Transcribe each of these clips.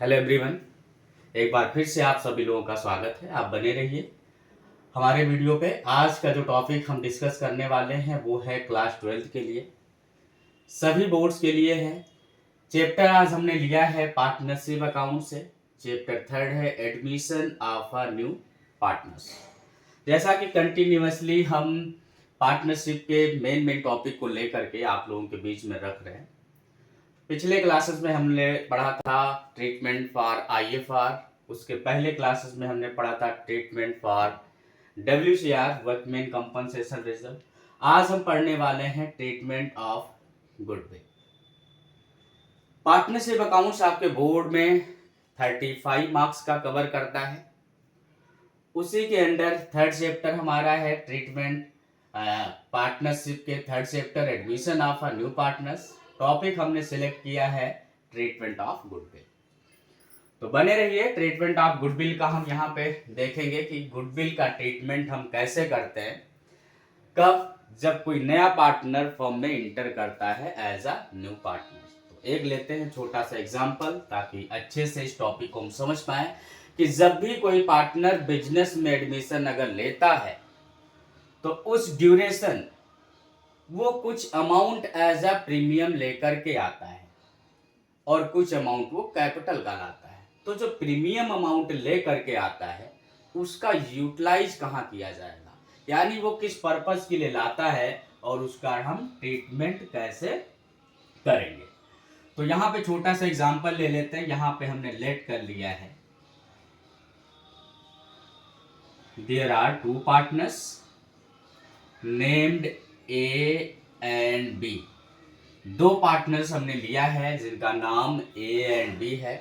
Hello everyone. एक बार फिर से आप सभी लोगों का स्वागत है। आप बने रहिए हमारे वीडियो पे। आज का जो टॉपिक हम डिस्कस करने वाले हैं वो है क्लास 12th के लिए, सभी बोर्ड्स के लिए है। चैप्टर आज हमने लिया है पार्टनरशिप अकाउंट से। चैप्टर 3 है admission of a new partners. जैसा कि कंटिन्यूअसली हम पार्टनरशिप के मेन टॉपिक को लेकर के आप लोगों के बीच में रख रहे हैं। पिछले क्लासेस में हमने पढ़ा था ट्रीटमेंट फॉर आईएफआर, उसके पहले क्लासेस में हमने पढ़ा था treatment for WCR, workman compensation reserve. आज हम पढ़ने वाले हैं treatment of goodwill. Partnership accounts आपके बोर्ड में 35 मार्क्स का कवर करता है। उसी के अंडर थर्ड चैप्टर हमारा है ट्रीटमेंट पार्टनरशिप के third chapter admission of a new partners. Topic हमने सिलेक्ट किया है ट्रीटमेंट ऑफ गुडविल। तो बने रहिए। ट्रीटमेंट ऑफ गुडविल का हम यहाँ पे देखेंगे कि गुडविल का ट्रीटमेंट हम कैसे करते हैं, कब, जब कोई नया पार्टनर फर्म में इंटर करता है एज अ न्यू पार्टनर। तो एक लेते हैं छोटा सा एग्जांपल ताकि अच्छे से इस टॉपिक को हम समझ पाए कि जब भी कोई पार्टनर बिजनेस में एडमिशन अगर लेता है तो उस ड्यूरेशन वो कुछ अमाउंट एज अ प्रीमियम लेकर के आता है और कुछ अमाउंट वो कैपिटल का लाता है। तो जो प्रीमियम अमाउंट ले करके आता है उसका यूटिलाइज कहाँ किया जाएगा, यानी वो किस पर्पस के लिए लाता है और उसका हम ट्रीटमेंट कैसे करेंगे। तो यहाँ पे छोटा सा एग्जांपल ले लेते हैं। यहाँ पे हमने लेट कर लिया है there are two partners named A and B. दो पार्टनर्स हमने लिया है जिनका नाम ए एंड बी है,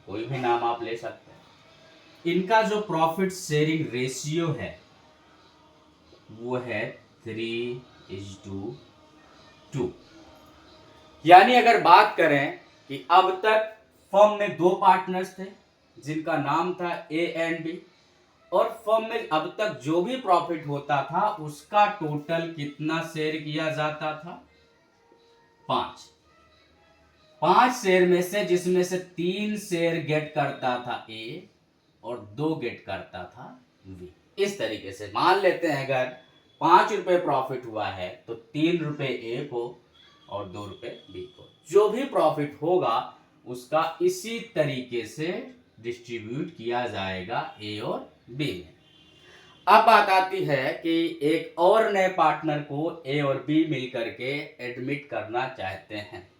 कोई भी नाम आप ले सकते हैं। इनका जो प्रॉफिट शेयरिंग रेशियो है वो है 3:2। यानी अगर बात करें कि अब तक फर्म में दो पार्टनर्स थे जिनका नाम था ए एंड बी, और फर्म में अब तक जो भी प्रॉफिट होता था उसका टोटल कितना शेयर किया जाता था? 5 शेयर में से, जिसमें से 3 शेयर गेट करता था ए और 2 गेट करता था बी। इस तरीके से मान लेते हैं अगर 5 रुपए प्रॉफिट हुआ है तो 3 रुपए ए को और 2 रुपए बी को। जो भी प्रॉफिट होगा उसका इसी तरीके से डिस्ट्रीब्यूट किया जाएगा ए और बी में। अब बात आती है कि एक और नए पार्टनर को ए और बी मिलकर के एडमिट करना चाहते हैं।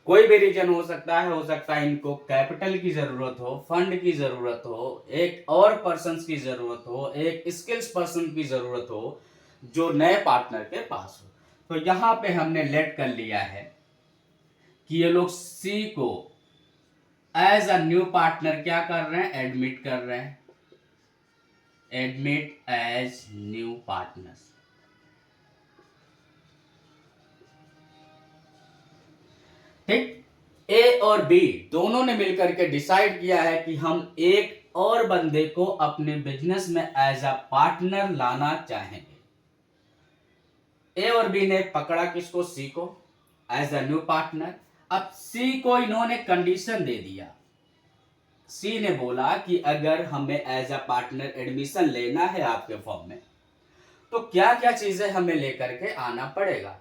कोई भी रीजन हो सकता है इनको कैपिटल की जरूरत हो, फंड की जरूरत हो, एक और पर्सन की जरूरत हो, एक स्किल्स पर्सन की जरूरत हो जो नए पार्टनर के पास हो। तो यहां पे हमने लेट कर लिया है कि ये लोग सी को एज अ न्यू पार्टनर क्या कर रहे हैं? एडमिट कर रहे हैं। Admit as new partners. ठीक, ए और बी दोनों ने मिलकर के डिसाइड किया है कि हम एक और बंदे को अपने बिजनेस में एज अ पार्टनर लाना चाहेंगे। ए और बी ने पकड़ा किसको? सी को एज अ न्यू पार्टनर। अब सी को इन्होंने कंडीशन दे दिया। सी ने बोला कि अगर हमें एज अ पार्टनर एडमिशन लेना है आपके फॉर्म में तो क्या क्या चीजें हमें लेकर के आना पड़ेगा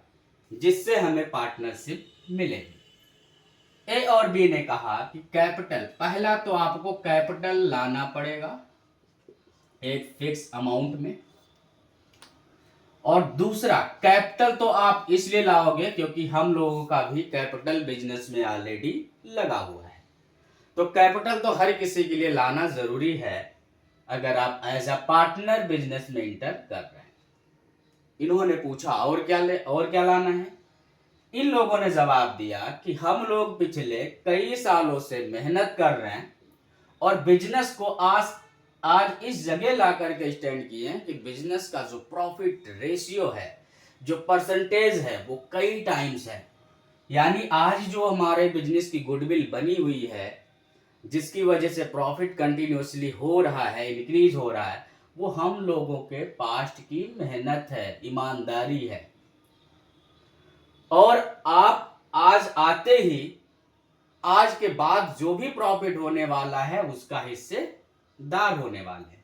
जिससे हमें पार्टनरशिप मिलेगी। ए और बी ने कहा कि कैपिटल, पहला तो आपको कैपिटल लाना पड़ेगा एक फिक्स अमाउंट में, और दूसरा कैपिटल तो आप इसलिए लाओगे क्योंकि हम लोगों का भी कैपिटल बिजनेस में ऑलरेडी लगा हुआ है। तो कैपिटल तो हर किसी के लिए लाना जरूरी है अगर आप एज अ पार्टनर बिजनेस में इंटर कर रहे हैं। इन्होंने पूछा और क्या लाना है? इन लोगों ने जवाब दिया कि हम लोग पिछले कई सालों से मेहनत कर रहे हैं और बिजनेस को आज इस जगह ला करके स्टैंड किए हैं कि बिजनेस का जो प्रॉफिट रेशियो है, जो परसेंटेज है, वो कई टाइम्स है। यानी आज जो हमारे बिजनेस की गुडविल बनी हुई है, जिसकी वजह से प्रॉफिट कंटिन्यूअसली हो रहा है, इंक्रीज हो रहा है, वो हम लोगों के पास्ट की मेहनत है, ईमानदारी है। और आप आज आते ही आज के बाद जो भी प्रॉफिट होने वाला है उसका हिस्सेदार होने वाले हैं।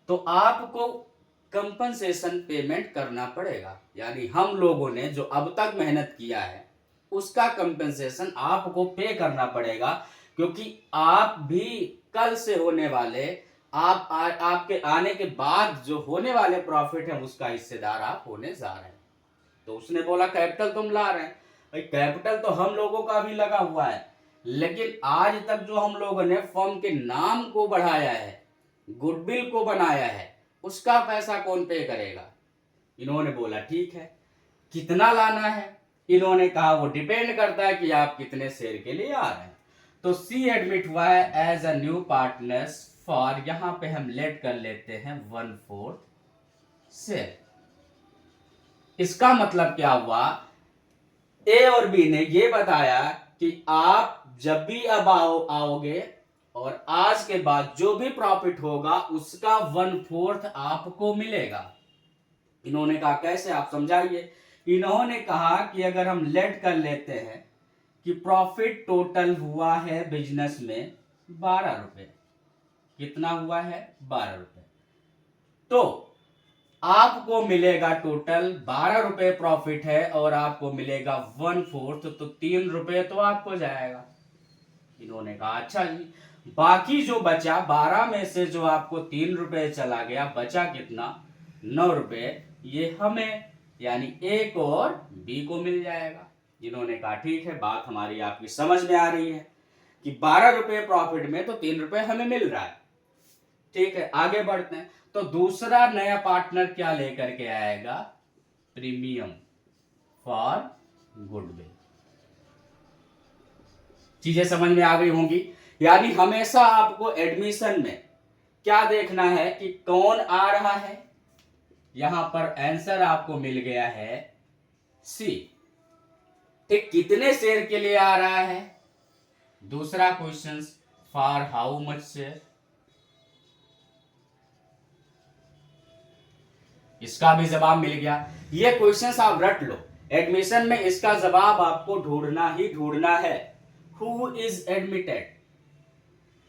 तो आपको कंपनसेशन पेमेंट करना पड़ेगा, यानी हम लोगों ने जो अब तक मेहनत किया है उसका कंपनसेशन आपको पे करना पड़ेगा, क्योंकि आप भी कल से होने वाले आपके आने के बाद जो होने वाले प्रॉफिट है उसका हिस्सेदार आप होने जा रहे हैं। तो उसने बोला कैपिटल तुम ला रहे हैं, भाई कैपिटल तो हम लोगों का भी लगा हुआ है, लेकिन आज तक जो हम लोगों ने फर्म के नाम को बढ़ाया है, गुडविल को बनाया है, उसका पैसा कौन पे करेगा? इन्होंने बोला ठीक है, कितना लाना है? इन्होंने कहा वो डिपेंड करता है कि आप कितने शेयर के लिए आ रहे हैं। तो सी एडमिट हुआ है as a new partners for, यहां पे हम लेट कर लेते हैं 1/4 शेयर। इसका मतलब क्या हुआ, ए और बी ने ये बताया कि आप जब भी अब आओगे और आज के बाद जो भी प्रॉफिट होगा उसका 1/4 आपको मिलेगा। इन्होंने कहा कैसे, आप समझाइए। इन्होंने कहा कि अगर हम लेट कर लेते हैं कि प्रॉफिट टोटल हुआ है बिजनेस में 12 रुपए, कितना हुआ है 12 रुपए, तो आपको मिलेगा टोटल 12 रुपए प्रॉफिट है और आपको मिलेगा 1/4, तो 3 रुपए तो आपको जाएगा। इन्होंने कहा अच्छा जी, बाकी जो बचा 12 में से जो आपको 3 रुपए चला गया, बचा कितना 9 रुपए, ये हमें यानी ए को और बी को मिल जाएगा। इन्होंने कहा ठीक है, बात हमारी आपकी समझ में आ रही है कि 12 रुपए प्रॉफिट में तो 3 रुपए हमें मिल रहा है। ठीक है, आगे बढ़ते हैं। तो दूसरा नया पार्टनर क्या लेकर के आएगा, प्रीमियम फॉर गुडविल। चीजें समझ में आ गई होंगी। यानी हमेशा आपको एडमिशन में क्या देखना है कि कौन आ रहा है। यहां पर आंसर आपको मिल गया है सी। ठीक, कितने शेयर के लिए आ रहा है। दूसरा question, for how much share, इसका भी जवाब मिल गया। ये क्वेश्चंस आप रट लो, एडमिशन में इसका जवाब आपको ढूंढना ही ढूंढना है। हु इज एडमिटेड,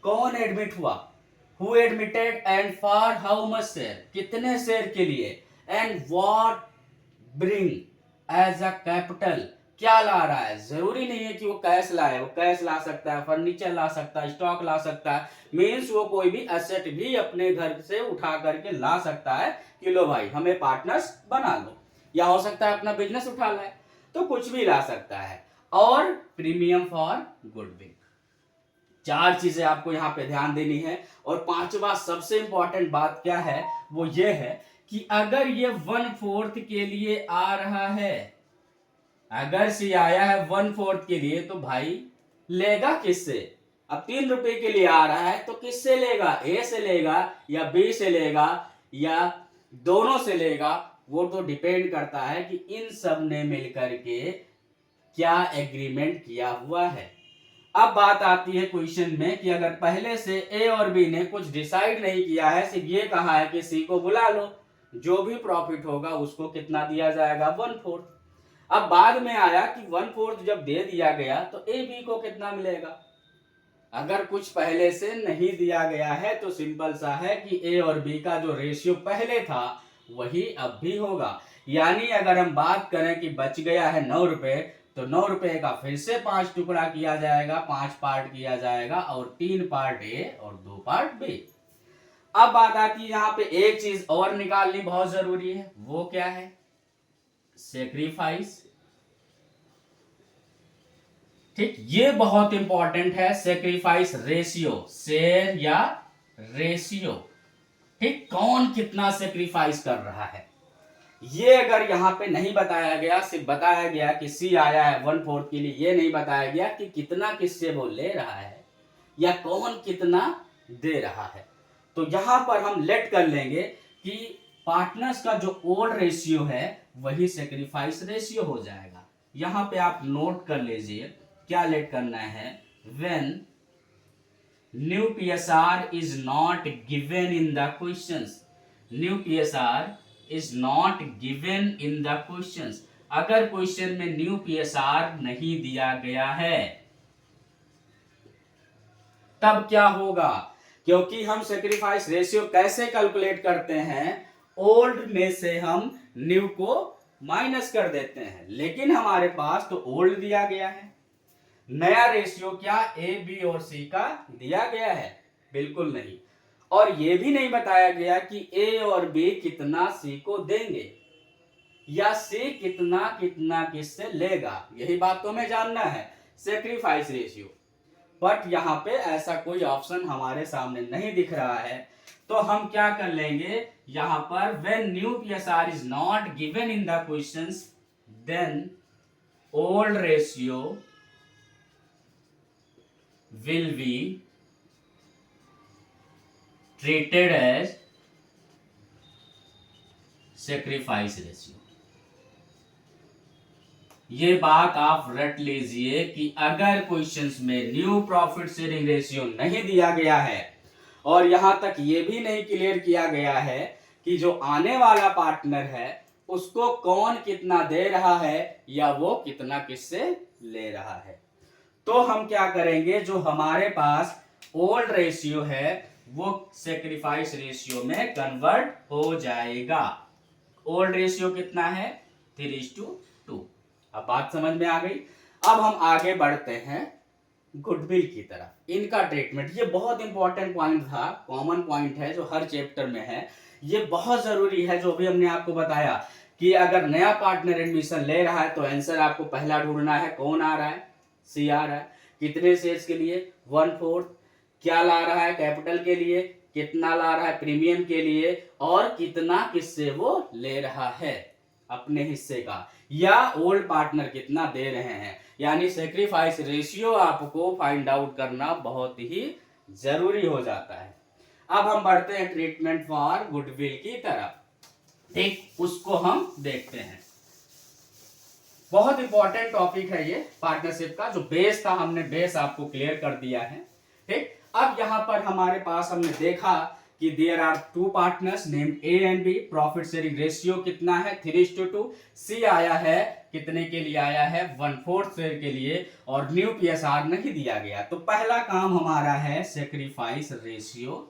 कौन एडमिट हुआ, who admitted and for how much share, कितने शेयर के लिए, and what bring as a capital, क्या ला रहा है। जरूरी नहीं है कि वो कैश लाए, वो कैश ला सकता है, फर्नीचर ला सकता है, स्टॉक ला सकता है, मीन्स वो कोई भी एसेट भी अपने घर से उठा करके ला सकता है कि लो भाई हमें पार्टनर्स बना लो, या हो सकता है अपना बिजनेस उठा लाए, तो कुछ भी ला सकता है। और प्रीमियम फॉर गुडविल, चार चीजें आपको यहाँ पे ध्यान देनी है। और पांचवा सबसे इंपॉर्टेंट बात क्या है, वो ये है कि अगर ये 1/4 के लिए आ रहा है, अगर सी आया है 1/4 के लिए, तो भाई लेगा किससे। अब 3 रुपए के लिए आ रहा है तो किससे लेगा, ए से लेगा या बी से लेगा या दोनों से लेगा, वो तो डिपेंड करता है कि इन सब ने मिलकर के क्या एग्रीमेंट किया हुआ है। अब बात आती है क्वेश्चन में कि अगर पहले से ए और बी ने कुछ डिसाइड नहीं किया है, सिर्फ ये कहा है कि सी को बुला लो, जो भी प्रॉफिट होगा उसको कितना दिया जाएगा 1/4। अब बाद में आया कि 1/4 जब दे दिया गया तो ए बी को कितना मिलेगा। अगर कुछ पहले से नहीं दिया गया है तो सिंपल सा है कि ए और बी का जो रेशियो पहले था वही अब भी होगा। यानी अगर हम बात करें कि बच गया है 9 रुपए, तो 9 रुपए का फिर से 5 टुकड़ा किया जाएगा, 5 पार्ट किया जाएगा, और 3 पार्ट ए और 2 पार्ट बी। अब बात आती है यहाँ पे एक चीज और निकालनी बहुत जरूरी है, वो क्या है, सेक्रीफाइस। ठीक, ये बहुत इंपॉर्टेंट है, सेक्रीफाइस रेशियो, शेयर या रेशियो। ठीक, कौन कितना सेक्रीफाइस कर रहा है, ये अगर यहाँ पे नहीं बताया गया, सिर्फ बताया गया कि सी आया है 1/4 के लिए, ये नहीं बताया गया कि कितना किससे वो ले रहा है या कौन कितना दे रहा है, तो यहां पर हम लेट कर लेंगे कि पार्टनर्स का जो ओल्ड रेशियो है वही सेक्रीफाइस रेशियो हो जाएगा। यहां पे आप नोट कर लीजिए क्या लेट करना है, when new PSR is not given in the questions, new PSR is not given in the questions, अगर क्वेश्चन में न्यू पीएसआर नहीं दिया गया है तब क्या होगा, क्योंकि हम सेक्रीफाइस रेशियो कैसे कैलकुलेट करते हैं, ओल्ड में से हम न्यू को माइनस कर देते हैं, लेकिन हमारे पास तो ओल्ड दिया गया है, नया रेशियो क्या ए बी और सी का दिया गया है, बिल्कुल नहीं। और यह भी नहीं बताया गया कि ए और बी कितना सी को देंगे या सी कितना कितना किससे लेगा, यही बात तो हमें जानना है, सेक्रीफाइस रेशियो। बट यहाँ पे ऐसा कोई ऑप्शन हमारे सामने नहीं दिख रहा है, तो हम क्या कर लेंगे, यहां पर when new PSR is not given in the questions then old ratio will be treated as sacrifice ratio। ये बात आप रट लीजिए कि अगर क्वेश्चंस में न्यू प्रॉफिट शेयरिंग रेशियो नहीं दिया गया है और यहां तक ये भी नहीं क्लियर किया गया है कि जो आने वाला पार्टनर है उसको कौन कितना दे रहा है या वो कितना किससे ले रहा है, तो हम क्या करेंगे, जो हमारे पास ओल्ड रेशियो है वो सेक्रीफाइस रेशियो में कन्वर्ट हो जाएगा। ओल्ड रेशियो कितना है, 3:2। अब बात समझ में आ गई। अब हम आगे बढ़ते हैं गुडविल की तरफ, इनका ट्रीटमेंट। ये बहुत इंपॉर्टेंट पॉइंट था, कॉमन पॉइंट है जो हर चैप्टर में है, ये बहुत जरूरी है। जो भी हमने आपको बताया कि अगर नया पार्टनर एडमिशन ले रहा है तो आंसर आपको पहला ढूंढना है, कौन आ रहा है, सी आ रहा है, कितने शेयर्स के लिए, 1/4, क्या ला रहा है कैपिटल के लिए, कितना ला रहा है प्रीमियम के लिए, और कितना किससे वो ले रहा है अपने हिस्से का, या ओल्ड पार्टनर कितना दे रहे हैं। यानी सेक्रीफाइस रेशियो आपको फाइंड आउट करना बहुत ही जरूरी हो जाता है। अब हम बढ़ते हैं ट्रीटमेंट फॉर गुडविल की तरफ, ठीक, उसको हम देखते हैं। बहुत इंपॉर्टेंट टॉपिक है ये पार्टनरशिप का, जो बेस था हमने बेस आपको क्लियर कर दिया है, ठीक। अब यहां पर हमारे पास हमने देखा कि there are two partners named A and B, profit sharing ratio कितना है, 3:2। सी आया है, कितने के लिए आया है, 1/4 शेयर के लिए, और न्यू पीएसआर नहीं दिया गया। तो पहला काम हमारा है सेक्रीफाइस रेशियो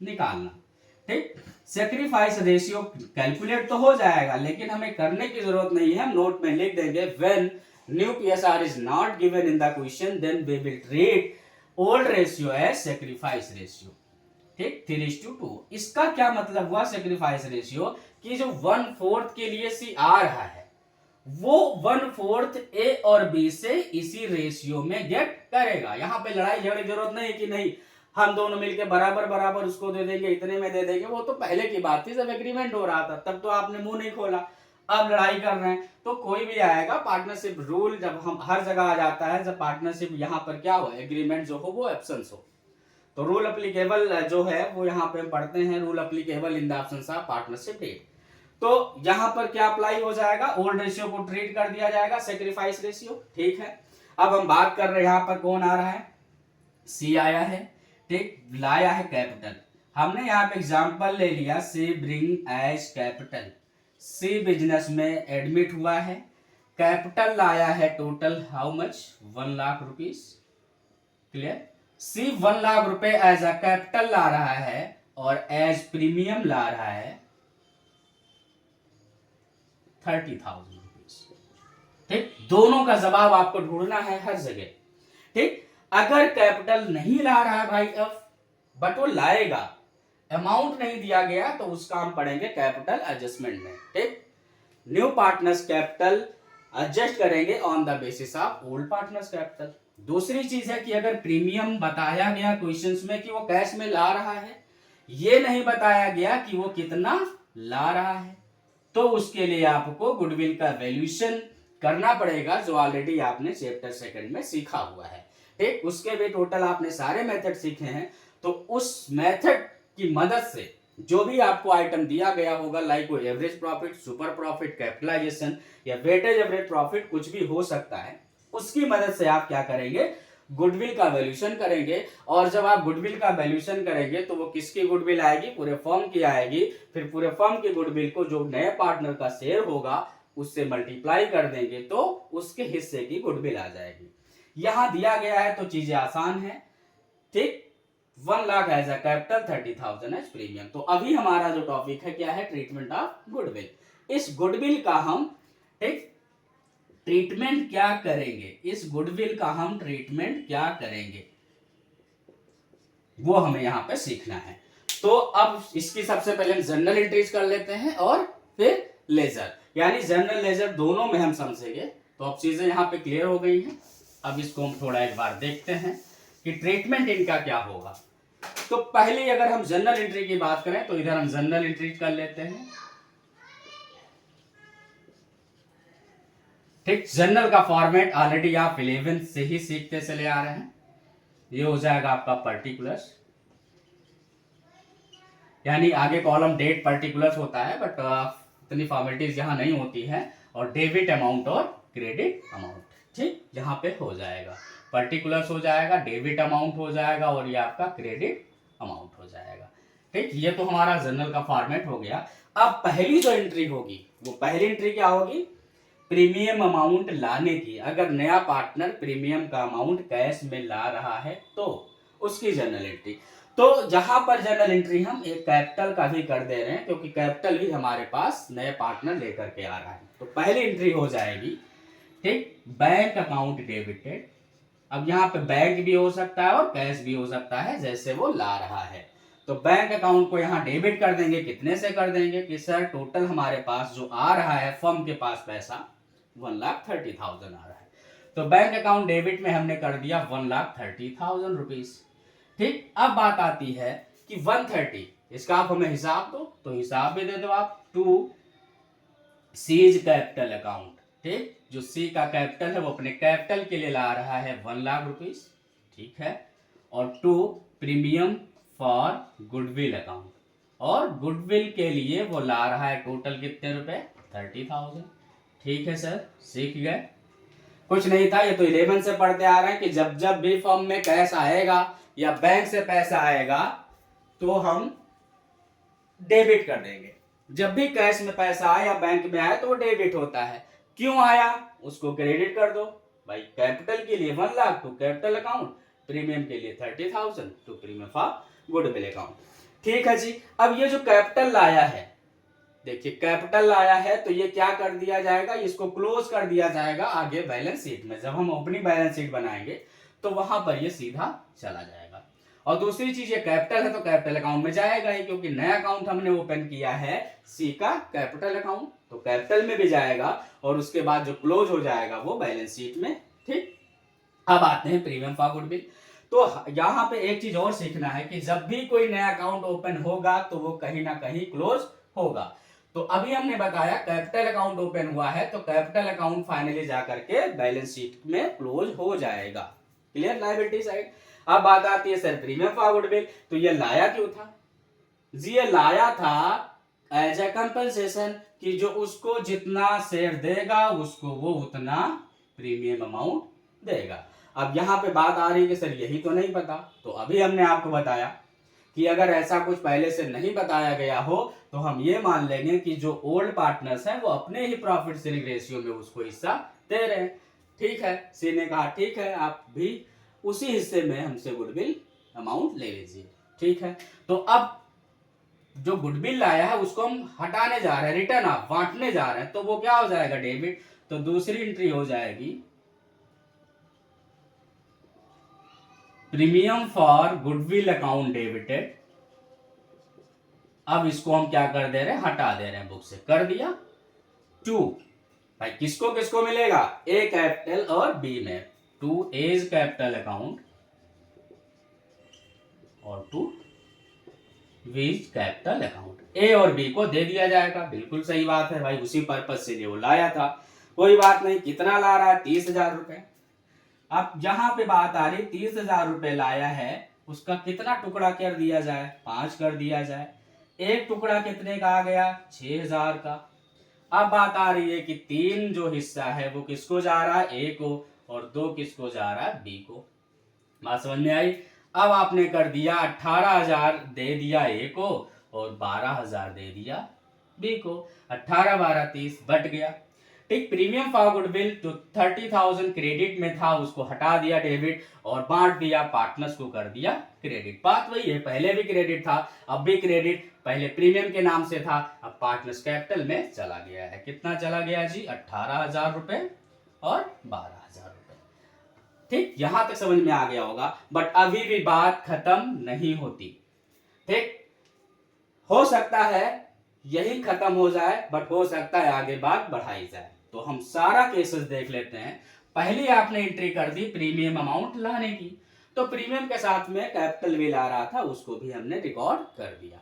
निकालना, ठीक। सेक्रीफाइस रेशियो कैलकुलेट तो हो जाएगा, लेकिन हमें करने की जरूरत नहीं है, हम नोट में लिख देंगे when new PSR is not given in the question then we will treat old ratio as sacrifice ratio, ठीक, 3:2। इसका क्या मतलब हुआ सेक्रीफाइस रेशियो, कि जो 1/4 के लिए सी आ रहा है वो 1/4 ए और बी से इसी रेशियो में गेट करेगा। यहां पे लड़ाई झगड़े की जरूरत नहीं कि नहीं हम दोनों मिलके बराबर बराबर उसको दे देंगे, इतने में दे देंगे, वो तो पहले की बात थी जब एग्रीमेंट हो रहा था, तब तो आपने मुंह नहीं खोला। अब लड़ाई कर रहे हैं तो कोई भी आएगा, पार्टनरशिप रूल जब हम हर जगह आ जाता है, जब पार्टनरशिप यहाँ पर क्या हो, एग्रीमेंट जो हो वो एब्सेंस हो, तो रूल अप्लीकेबल जो है वो यहाँ पे हम पढ़ते हैं, rule applicable in the absence of partnership deed. तो यहाँ पर क्या अप्लाई हो जाएगा, ओल्ड रेशियो को ट्रीट कर दिया जाएगा सेक्रीफाइस रेशियो, ठीक है। अब हम बात कर रहे हैं यहाँ पर कौन आ रहा है, सी आया है, ठीक, लाया है कैपिटल। हमने यहाँ पे एग्जांपल ले लिया, C bring as capital, C business में एडमिट हुआ है, कैपिटल लाया है total how much, 1 lakh rupees, clear. C 1 lakh रुपए एज अ कैपिटल ला रहा है और एज प्रीमियम ला रहा है 30,000 रुपीस, ठीक। दोनों का जवाब आपको ढूंढना है हर जगह, ठीक। अगर कैपिटल नहीं ला रहा है भाई एफ, बट वो लाएगा, अमाउंट नहीं दिया गया, तो उसका हम पढ़ेंगे कैपिटल एडजस्टमेंट में, ठीक। न्यू पार्टनर्स कैपिटल एडजस्ट करेंगे on the basis of old partners capital. दूसरी चीज है कि अगर प्रीमियम बताया गया क्वेश्चंस में कि वो कैश में ला रहा है, ये नहीं बताया गया कि वो कितना ला रहा है, तो उसके लिए आपको गुडविल का वैल्यूएशन करना पड़ेगा, जो ऑलरेडी आपने चैप्टर 2 में सीखा हुआ है, ठीक। उसके भी टोटल आपने सारे मेथड सीखे हैं, तो उस मेथड की मदद से जो भी आपको आइटम दिया गया होगा, लाइक वो average profit, super profit, capitalisation या वेटेज एवरेज प्रॉफिट, कुछ भी हो सकता है, उसकी मदद से आप क्या करेंगे, गुडविल का वैल्यूएशन करेंगे। और जब आप गुडविल का वैल्यूएशन करेंगे तो वो किसकी गुडविल आएगी, पूरे फर्म की आएगी। फिर पूरे फर्म की गुडविल को जो नए पार्टनर का शेयर होगा उससे मल्टीप्लाई कर देंगे तो उसके हिस्से की गुडविल आ जाएगी। यहां दिया गया है तो चीजें आसान है, ठीक, 1,00,000 as a capital, 30,000 as premium. तो अभी हमारा जो टॉपिक है क्या है, ट्रीटमेंट ऑफ गुडविल। इस गुडविल का हम ठीक ट्रीटमेंट क्या करेंगे, इस गुडविल का हम ट्रीटमेंट क्या करेंगे वो हमें यहाँ पे सीखना है। तो अब इसकी सबसे पहले हम जर्नल एंट्रीज कर लेते हैं और फिर लेजर, यानी जर्नल लेजर दोनों में हम समझेंगे। तो अब चीजें यहाँ पे क्लियर हो गई हैं। अब इसको हम थोड़ा एक बार देखते हैं कि ट्रीटमेंट इनका क्या होगा। तो पहले अगर हम जर्नल एंट्री की बात करें तो इधर हम जर्नल एंट्री कर लेते हैं। ठीक, जर्नल का फॉर्मेट ऑलरेडी आप 11th से ही सीखते चले आ रहे हैं। ये हो जाएगा आपका पर्टिकुलर्स, यानी आगे कॉलम डेट पर्टिकुलर्स होता है, बट इतनी फॉर्मेलिटीज यहाँ नहीं होती है। और डेबिट अमाउंट और क्रेडिट अमाउंट ठीक यहाँ पे हो जाएगा, पर्टिकुलर्स हो जाएगा, डेबिट अमाउंट हो जाएगा और ये आपका क्रेडिट अमाउंट हो जाएगा। ठीक, ये तो हमारा जर्नल का फॉर्मेट हो गया। अब पहली जो एंट्री होगी वो पहली एंट्री क्या होगी, प्रीमियम अमाउंट लाने की। अगर नया पार्टनर प्रीमियम का अमाउंट कैश में ला रहा है तो उसकी जर्नल एंट्री। तो जहां पर जर्नल एंट्री हम एक कैपिटल का भी कर दे रहे हैं, क्योंकि कैपिटल भी हमारे पास नए पार्टनर लेकर के आ रहा है। तो पहली एंट्री हो जाएगी ठीक, बैंक अकाउंट डेबिटेड। अब यहाँ पे बैंक भी हो सकता है और कैश भी हो सकता है जैसे वो ला रहा है। तो बैंक अकाउंट को यहाँ डेबिट कर देंगे। कितने से कर देंगे कि सर टोटल हमारे पास जो आ रहा है फर्म के पास पैसा 1,30,000 आ रहा है। तो बैंक अकाउंट डेबिट में हमने कर दिया 1,30,000 रुपीज। ठीक, अब बात आती है कि 130 इसका आप हमें हिसाब दो, तो हिसाब भी दे दो आप। टू सीज कैपिटल अकाउंट, ठीक, जो सी का कैपिटल है वो अपने कैपिटल के लिए ला रहा है 1,00,000 रुपीज, ठीक है। और to premium for goodwill account, और गुडविल के लिए वो ला रहा है टोटल कितने रुपए, 30,000। ठीक है सर, सीख गए। कुछ नहीं था, ये तो 11 से पढ़ते आ रहे हैं कि जब जब भी फर्म में कैश आएगा या बैंक से पैसा आएगा तो हम डेबिट कर देंगे। जब भी कैश में पैसा आए या बैंक में आए तो वो डेबिट होता है। क्यों आया उसको क्रेडिट कर दो भाई। कैपिटल के लिए 1,00,000 टू कैपिटल अकाउंट, प्रीमियम के लिए 30,000 to premium for goodwill account. ठीक है जी। अब ये जो कैपिटल लाया है, देखिए कैपिटल लाया है तो ये क्या कर दिया जाएगा, इसको क्लोज कर दिया जाएगा आगे बैलेंस शीट में। जब हम ओपनिंग बैलेंस शीट बनाएंगे तो वहां पर ये सीधा चला जाएगा। और दूसरी चीज, ये कैपिटल है तो कैपिटल अकाउंट में जाएगा ही, क्योंकि नया अकाउंट हमने ओपन किया है सी का कैपिटल अकाउंट, तो कैपिटल में भी जाएगा और उसके बाद जो क्लोज हो जाएगा वो बैलेंस शीट में। ठीक, अब आते हैं प्रीमियम फॉर गुडविल। तो यहाँ पे एक चीज और सीखना है कि जब भी कोई नया अकाउंट ओपन होगा तो वो कहीं ना कहीं क्लोज होगा। तो अभी हमने बताया कैपिटल अकाउंट ओपन हुआ है तो कैपिटल अकाउंट फाइनली जाकर के बैलेंस शीट में क्लोज हो जाएगा। Clear, liability side. अब बात आती है सर प्रीमियम फॉर गुडविल, तो ये लाया क्यों था जी, ये लाया था एज ए कंपनसेशन कि जो उसको जितना शेयर देगा उसको वो उतना प्रीमियम अमाउंट देगा। अब यहाँ पे बात आ रही है कि सर यही तो नहीं पता, तो अभी हमने आपको बताया कि अगर ऐसा कुछ पहले से नहीं बताया गया हो तो हम ये मान लेंगे कि जो ओल्ड पार्टनर्स हैं वो अपने ही प्रॉफिट शेयरिंग रेशियो में उसको हिस्सा दे रहे हैं। ठीक है, सी ने कहा ठीक है आप भी उसी हिस्से में हमसे गुडविल अमाउंट ले लीजिए। ठीक है, तो अब जो गुडविल लाया है उसको हम हटाने जा रहे हैं, रिटर्न ऑफ बांटने जा रहे हैं, तो वो क्या हो जाएगा, डेबिट। तो दूसरी एंट्री हो जाएगी premium for goodwill account debited. अब इसको हम क्या कर दे रहे हैं, हटा दे रहे हैं बुक से, कर दिया। टू भाई किसको किसको मिलेगा, ए कैपिटल और बी में, टू एज कैपिटल अकाउंट और टू वीज कैपिटल अकाउंट। ए और बी को दे दिया जाएगा, बिल्कुल सही बात है भाई, उसी पर्पज से वो लाया था। कोई बात नहीं, कितना ला रहा है, 30,000 रुपए। अब जहां पे बात आ रही 30,000 रुपए लाया है, उसका कितना टुकड़ा कर दिया जाए, 5 कर दिया जाए। एक टुकड़ा कितने का आ गया, 6,000 का। अब बात आ रही है कि 3 जो हिस्सा है वो किसको जा रहा है, ए को, और 2 किसको जा रहा है, बी को। बात समझ में आई। अब आपने कर दिया 18,000 दे दिया ए को और 12,000 दे दिया बी को। 18 12 30 बट गया। ठीक, प्रीमियम फॉर गुडविल तो 30,000 क्रेडिट में था, उसको हटा दिया डेबिट और बांट दिया, पार्टनर्स को कर दिया क्रेडिट। बात वही है, पहले भी क्रेडिट था, अब भी क्रेडिट, पहले प्रीमियम के नाम से था, अब पार्टनर्स कैपिटल में चला गया है। कितना चला गया जी? 18,000 रुपए और 12,000 रुपए। ठीक, यहां तक समझ में आ गया होगा, बट अभी भी बात खत्म नहीं होती। ठीक, हो सकता है यही खत्म हो जाए, बट हो सकता है आगे बात बढ़ाई जाए। तो हम सारा केसेस देख लेते हैं। पहले आपने एंट्री कर दी प्रीमियम अमाउंट लाने की, तो प्रीमियम के साथ में कैपिटल बिल आ रहा था, उसको भी हमने रिकॉर्ड कर दिया।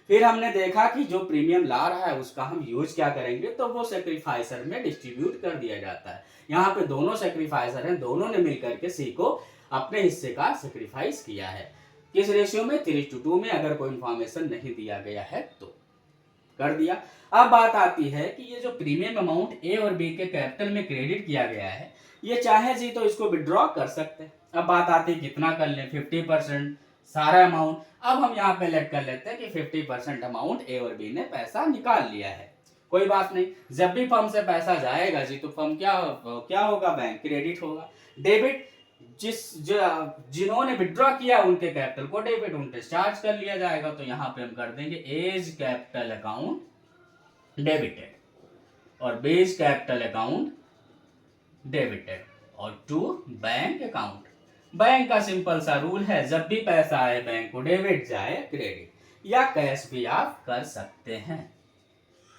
फिर हमने देखा कि जो प्रीमियम ला रहा है उसका हम यूज क्या करेंगे, तो वो सेक्रीफाइसर में डिस्ट्रीब्यूट कर दिया जाता है। यहाँ पे दोनों सेक्रीफाइसर हैं, दोनों ने मिलकर के सी को अपने हिस्से का सेक्रीफाइस किया है। किस रेशियो में? 3:2 में, अगर कोई इंफॉर्मेशन नहीं दिया गया है तो कर दिया। अब बात आती है कि ये जो प्रीमियम अमाउंट ए और बी के कैपिटल में क्रेडिट किया गया है, ये चाहे जी तो इसको विड्रॉ कर सकते हैं। अब बात आती है कितना कर लें, 50% सारा अमाउंट। अब हम यहाँ पे लेट कर लेते हैं कि 50% अमाउंट ए और बी ने पैसा निकाल लिया है। कोई बात नहीं, जब भी फर्म से पैसा जाएगा जी तो फर्म क्या होगा? बैंक क्रेडिट होगा। डेबिट, जिन्होंने विड्रॉ किया उनके कैपिटल को डेबिट, उन पे चार्ज कर लिया जाएगा। तो यहां पे हम कर देंगे एज कैपिटल अकाउंट डेबिटेड और बेस कैपिटल अकाउंट डेबिटेड और टू बैंक अकाउंट। बैंक का सिंपल सा रूल है, जब भी पैसा आए बैंक को डेबिट जाए क्रेडिट, या कैश भी आप कर सकते हैं।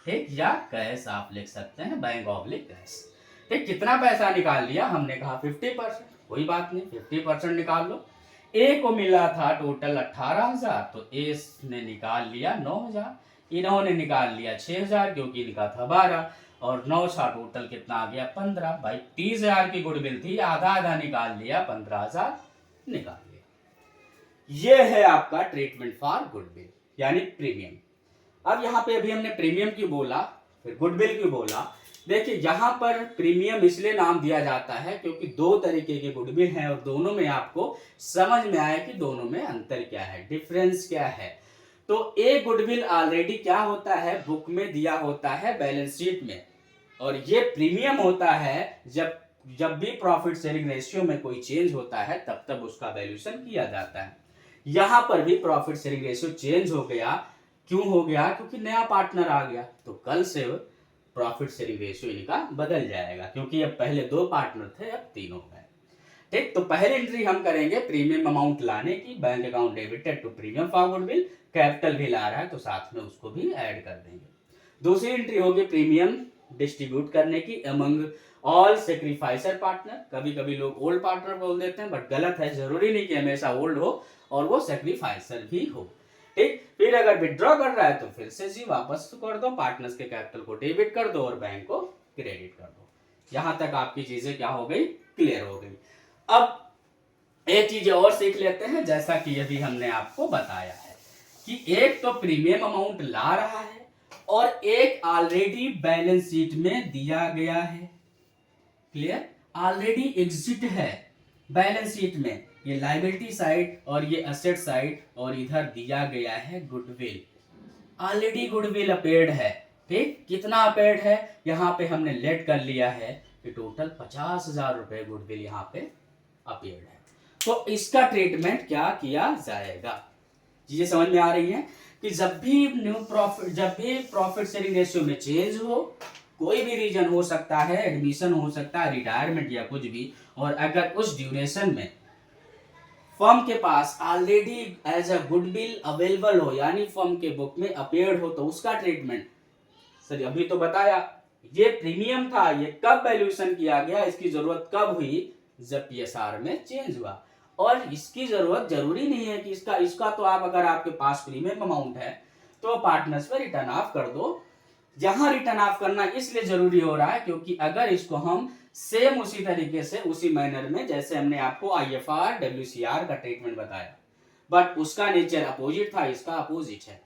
ठीक, या कैश आप लिख सकते हैं, बैंक ऑब्लिक कैश। ठीक, कितना पैसा निकाल लिया? हमने कहा 50%, कोई बात नहीं, 50% निकाल लो। ए को मिला था टोटल 18,000, तो ए ने निकाल लिया 9,000, इन्होंने निकाल लिया 6,000 क्योंकि इनका था 12, और 9 छा टोटल कितना आ गया? 15। भाई 30,000 की गुडविल थी, आधा आधा निकाल लिया, 15,000 निकाल लिया। ये है आपका ट्रीटमेंट फॉर गुडविल यानी प्रीमियम। अब यहाँ पे अभी हमने प्रीमियम क्यों बोला, फिर गुडविल क्यों बोला? देखिए, यहाँ पर प्रीमियम इसलिए नाम दिया जाता है क्योंकि दो तरीके के गुडविल हैं और दोनों में आपको समझ में आया कि दोनों में अंतर क्या है, डिफरेंस क्या है। तो एक गुडविल ऑलरेडी क्या होता है? बुक में दिया होता है, बैलेंस शीट में, और ये प्रीमियम होता है जब भी प्रॉफिट शेयरिंग रेशियो में कोई चेंज होता है तब तब उसका वैल्यूएशन किया जाता है। यहां पर भी प्रॉफिट शेयरिंग रेशियो चेंज हो गया। क्यों हो गया? क्योंकि नया पार्टनर आ गया, तो कल से प्रॉफिट शेयरिंग रेशियो इनका बदल जाएगा, क्योंकि अब पहले 2 पार्टनर थे, अब 3 हो गए। ठीक, तो पहली एंट्री हम करेंगे प्रीमियम अमाउंट लाने की, bank account debited to premium for goodwill, capital भी ला रहा है तो साथ में उसको भी ऐड कर देंगे। दूसरी एंट्री होगी प्रीमियम डिस्ट्रीब्यूट करने की अमंग ऑल सेक्रीफाइसर पार्टनर। कभी कभी लोग ओल्ड पार्टनर बोल देते हैं, बट गलत है, जरूरी नहीं कि हमेशा ओल्ड हो और वो सेक्रीफाइसर भी हो। ठीक, फिर अगर विड्रॉ कर रहा है तो फिर से जी वापस कर दो, पार्टनर्स के कैपिटल को डेबिट कर दो और बैंक को क्रेडिट कर दो। यहां तक आपकी चीजें क्या हो गई? क्लियर हो गई। अब एक चीज और सीख लेते हैं, जैसा कि अभी हमने आपको बताया है कि एक तो प्रीमियम अमाउंट ला रहा है और एक ऑलरेडी बैलेंस शीट में दिया गया है। क्लियर? ऑलरेडी एग्जिट है बैलेंस शीट में, ये लायबिलिटी साइड और ये असेट साइड, और इधर दिया गया है गुडविल। ऑलरेडी गुडविल अपेयर्ड है। ठीक, कितना अपेयर्ड है? यहाँ पे हमने लेट कर लिया है कि टोटल 50,000 रुपए गुडविल यहाँ पे अपेयर्ड है। तो इसका ट्रीटमेंट क्या किया जाएगा? चीजें समझ में आ रही है कि जब भी प्रॉफिट शेयरिंग रेशियो में चेंज हो, कोई भी रीजन हो सकता है, एडमिशन हो सकता है, रिटायरमेंट या कुछ भी, और अगर उस ड्यूरेशन में फर्म के पास already as a goodwill available हो, यानी फर्म के बुक में अपेयर्ड हो, तो उसका ट्रीटमेंट सर अभी तो बताया, ये प्रीमियम था, ये कब वैल्यूएशन किया गया, इसकी जरूरत कब हुई? जब पीएसआर में चेंज हुआ। और इसकी जरूरत जरूरी नहीं है कि इसका तो आप, अगर आपके पास प्रीमियम अमाउंट है तो पार्टनर्स पे रिटर्न ऑफ कर दो। जहां रिटर्न ऑफ करना इसलिए जरूरी हो रहा है क्योंकि अगर इसको हम सेम उसी तरीके से, उसी मैनर में, जैसे हमने आपको आईएफआर डब्ल्यूसीआर का ट्रीटमेंट बताया, बट उसका नेचर अपोजिट था, इसका अपोजिट है।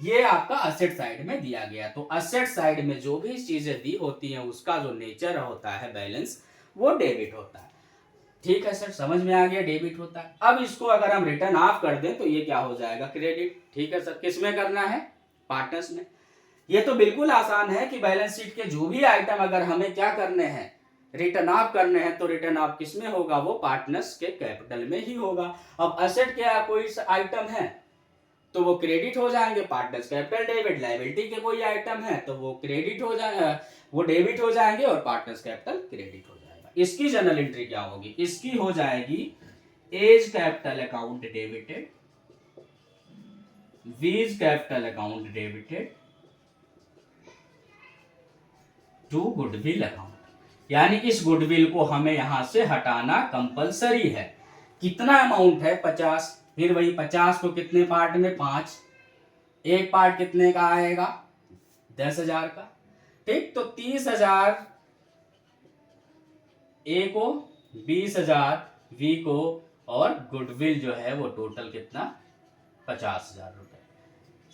ये आपका असेट साइड में दिया गया, तो असेट साइड में जो भी चीजें दी होती हैं उसका जो नेचर होता है बैलेंस, वो डेबिट होता है। ठीक है सर, समझ में आ गया, डेबिट होता है। अब इसको अगर हम रिटर्न ऑफ कर दें तो ये क्या हो जाएगा? क्रेडिट। ठीक है सर, किस में करना है? पार्टनर्स में। ये तो बिल्कुल आसान है कि बैलेंस शीट के जो भी आइटम अगर हमें क्या करने हैं, रिटर्न ऑफ करने हैं, तो रिटर्न ऑफ किस में होगा, वो पार्टनर्स के कैपिटल में ही होगा। अब असेट क्या कोई आइटम है तो वो क्रेडिट हो जाएंगे, पार्टनर्स कैपिटल डेबिट। लायबिलिटी के कोई आइटम है तो वो क्रेडिट हो जाए, वो डेबिट हो जाएंगे और पार्टनर्स कैपिटल क्रेडिट हो जाएगा। इसकी जर्नल एंट्री क्या होगी, इसकी हो जाएगी as capital account debited, viz capital account debited to goodwill account. यानी इस गुडविल को हमें यहां से हटाना कंपलसरी है। कितना अमाउंट है, 50। फिर वही 50 को कितने पार्ट में, 5। एक पार्ट कितने का आएगा, 10,000 का। ठीक, तो 30,000 ए को, 20,000 बी को, और गुडविल जो है वो टोटल कितना, 50,000 रुपए।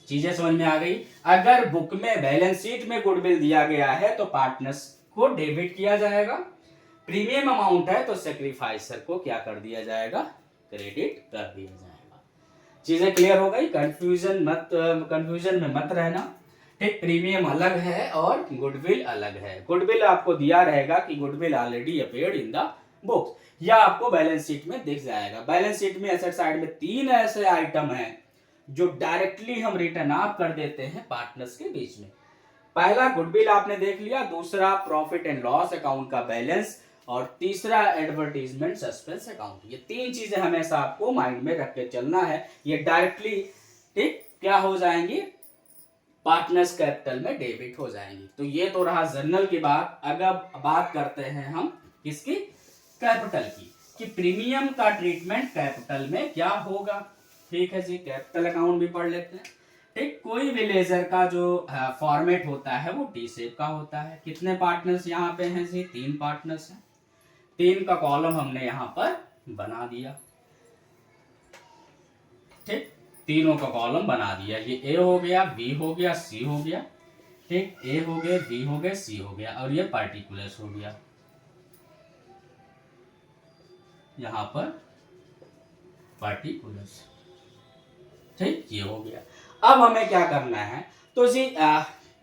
चीजें समझ में आ गई। अगर बुक में बैलेंस शीट में गुडविल दिया गया है तो पार्टनर्स को डेबिट किया जाएगा, प्रीमियम अमाउंट है तो सैक्रिफाइसर को क्या कर दिया जाएगा, क्रेडिट कर दिया जाएगा। चीजें क्लियर हो गई, कंफ्यूजन में मत रहना। ठीक, प्रीमियम अलग है और गुडविल अलग है। गुडविल आपको दिया रहेगा कि goodwill already appeared in the book, या आपको बैलेंस शीट में दिख जाएगा। बैलेंस शीट में एसेट साइड में 3 ऐसे आइटम हैं जो डायरेक्टली हम रिटर्न ऑफ कर देते हैं पार्टनर्स के बीच में। पहला गुडविल आपने देख लिया, दूसरा प्रॉफिट एंड लॉस अकाउंट का बैलेंस, और तीसरा एडवर्टीजमेंट सस्पेंस अकाउंट। ये 3 चीजें हमेशा आपको माइंड में रख के चलना है। ये डायरेक्टली ठीक क्या हो जाएंगी, पार्टनर्स कैपिटल में डेबिट हो जाएंगी। तो ये तो रहा जर्नल की बात। अगर बात करते हैं हम किसकी, कैपिटल की, कि प्रीमियम का ट्रीटमेंट कैपिटल में क्या होगा। ठीक है जी, कैपिटल अकाउंट भी पढ़ लेते हैं। ठीक, कोई भी लेजर का जो फॉर्मेट होता है वो टी शेप का होता है। कितने पार्टनर्स यहाँ पे हैं जी, 3 पार्टनर्स हैं। 3 का कॉलम हमने यहाँ पर बना दिया। ठीक, तीनों का कॉलम बना दिया। ये ए हो गया, बी हो गया, सी हो गया। ठीक, ए हो गए, बी हो गए, सी हो गया, और ये पार्टिकुलर्स हो गया यहाँ पर, पार्टिकुलर्स। ठीक, ये हो गया। अब हमें क्या करना है, तो जी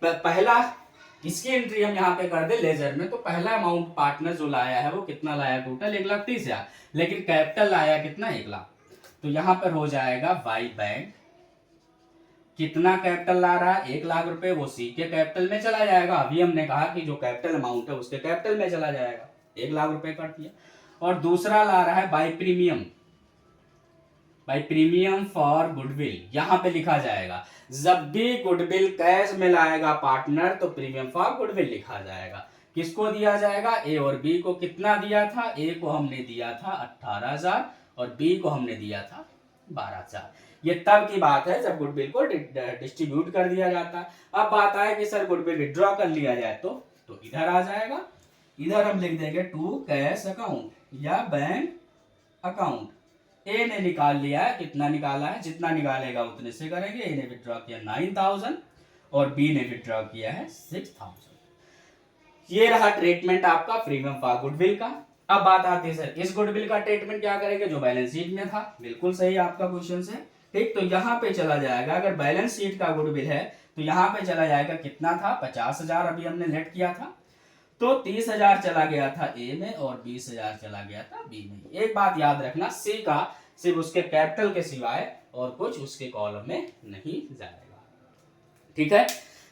पहला इसकी एंट्री हम यहाँ पे कर दे लेजर में। तो पहला अमाउंट पार्टनर जो लाया है वो कितना लाया, टोटल 1,30,000, लेकिन कैपिटल लाया कितना, 1 लाख। तो यहाँ पर हो जाएगा वाई बैंक कितना कैपिटल ला रहा है, 1 लाख रुपए, वो सी के कैपिटल में चला जाएगा। अभी हमने कहा कि जो कैपिटल अमाउंट है उसके कैपिटल में चला जाएगा, 1 लाख रुपए कर दिया। और दूसरा ला रहा है by premium, by premium for goodwill. यहां पे लिखा जाएगा जब भी गुडविल कैश में लाएगा पार्टनर तो प्रीमियम फॉर गुडविल लिखा जाएगा। किसको दिया जाएगा, ए और बी को। कितना दिया था, ए को हमने दिया था 18,000 और बी को हमने दिया था 12,000। ये तब की बात है जब गुडविल को डिस्ट्रीब्यूट कर दिया जाता है। अब बात आए कि सर गुडविल विड्रॉ कर लिया जाए तो इधर आ जाएगा। इधर हम लिख देंगे टू कैश अकाउंट या बैंक अकाउंट। ए ने निकाल लिया है, कितना निकाला है, जितना निकालेगा उतने से करेंगे। ए ने विड्रॉ किया 9,000 और बी ने विड्रॉ किया है 6,000। ये रहा ट्रीटमेंट आपका प्रीमियम फॉर गुडविल का। अब बात आती है सर इस गुडविल का ट्रीटमेंट क्या करेंगे, जो बैलेंस शीट में था। बिल्कुल सही आपका क्वेश्चन है। ठीक, तो यहाँ पे चला जाएगा, अगर बैलेंस शीट का गुडविल है तो यहाँ पे चला जाएगा, कितना था, 50,000 अभी हमने लेट किया था। तो 30,000 चला गया था ए में और 20,000 चला गया था बी में। एक बात याद रखना, सी का सिर्फ उसके कैपिटल के सिवाय और कुछ उसके कॉलम में नहीं जाएगा। ठीक है,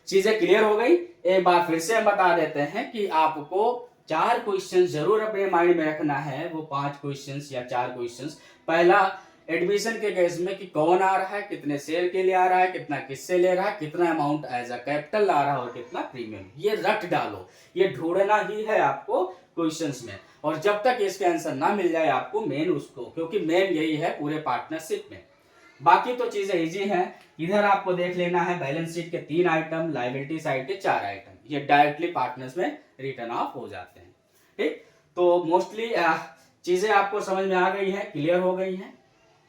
चीजें क्लियर हो गई। एक बार फिर से हम बता देते हैं कि आपको 4 क्वेश्चन जरूर अपने माइंड में रखना है। वो 5 क्वेश्चन या 4 क्वेश्चन। पहला एडमिशन के केस में कि कौन आ रहा है, कितने शेयर के लिए आ रहा है, कितना किससे ले रहा है, कितना अमाउंट एज अ कैपिटल ला रहा है और कितना प्रीमियम। ये रट डालो, ये ढूंढना ही है आपको क्वेश्चंस में। और जब तक इसके आंसर ना मिल जाए आपको मेन उसको, क्योंकि मेन यही है पूरे पार्टनरशिप में। बाकी तो चीजें इजी हैं। इधर आपको देख लेना है बैलेंस शीट के 3 आइटम, लायबिलिटी साइड के 4 आइटम, ये डायरेक्टली पार्टनर्स में रिटर्न ऑफ हो जाते हैं। ठीक, तो मोस्टली चीजें आपको समझ में आ गई हैं, क्लियर हो गई हैं।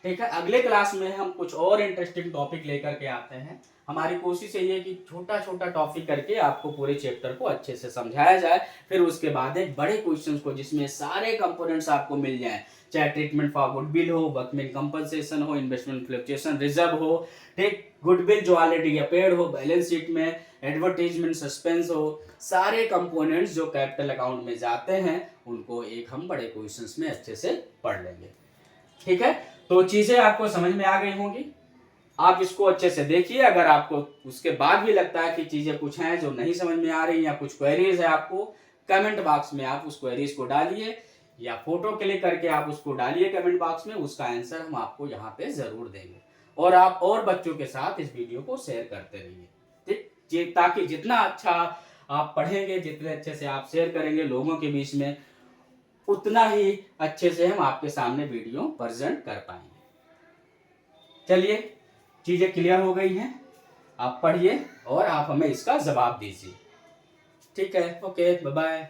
ठीक है, अगले क्लास में हम कुछ और इंटरेस्टिंग टॉपिक लेकर के आते हैं। हमारी कोशिश यही है कि छोटा छोटा टॉपिक करके आपको पूरे चैप्टर को अच्छे से समझाया जाए, फिर उसके बाद एक बड़े क्वेश्चन को जिसमें सारे कंपोनेंट्स आपको मिल जाएं, चाहे ट्रीटमेंट फॉर गुडविल हो, वर्कमैन कंपनसेशन हो, इन्वेस्टमेंट फ्लक्चुएशन रिजर्व हो, ठीक, गुडविल जो ऑलरेडी अपेयर्ड हो बैलेंस शीट में, एडवर्टाइजमेंट सस्पेंस हो, सारे कंपोनेंट्स जो कैपिटल अकाउंट में जाते हैं उनको एक हम बड़े क्वेश्चंस में अच्छे से पढ़ लेंगे। ठीक है, तो चीजें आपको समझ में आ गई होंगी। आप इसको अच्छे से देखिए। अगर आपको उसके बाद भी लगता है कि चीजें कुछ हैं जो नहीं समझ में आ रही या कुछ क्वेरीज है आपको, कमेंट बॉक्स में आप उस क्वेरीज को डालिए या फोटो क्लिक करके आप उसको डालिए कमेंट बॉक्स में, उसका आंसर हम आपको यहाँ पे जरूर देंगे। और आप और बच्चों के साथ इस वीडियो को शेयर करते रहिए, ठीक, ताकि जितना अच्छा आप पढ़ेंगे, जितने अच्छे से आप शेयर करेंगे लोगों के बीच में, उतना ही अच्छे से हम आपके सामने वीडियो प्रेजेंट कर पाएंगे। चलिए, चीजें क्लियर हो गई हैं, आप पढ़िए और आप हमें इसका जवाब दीजिए। ठीक है, ओके, बाय बाय।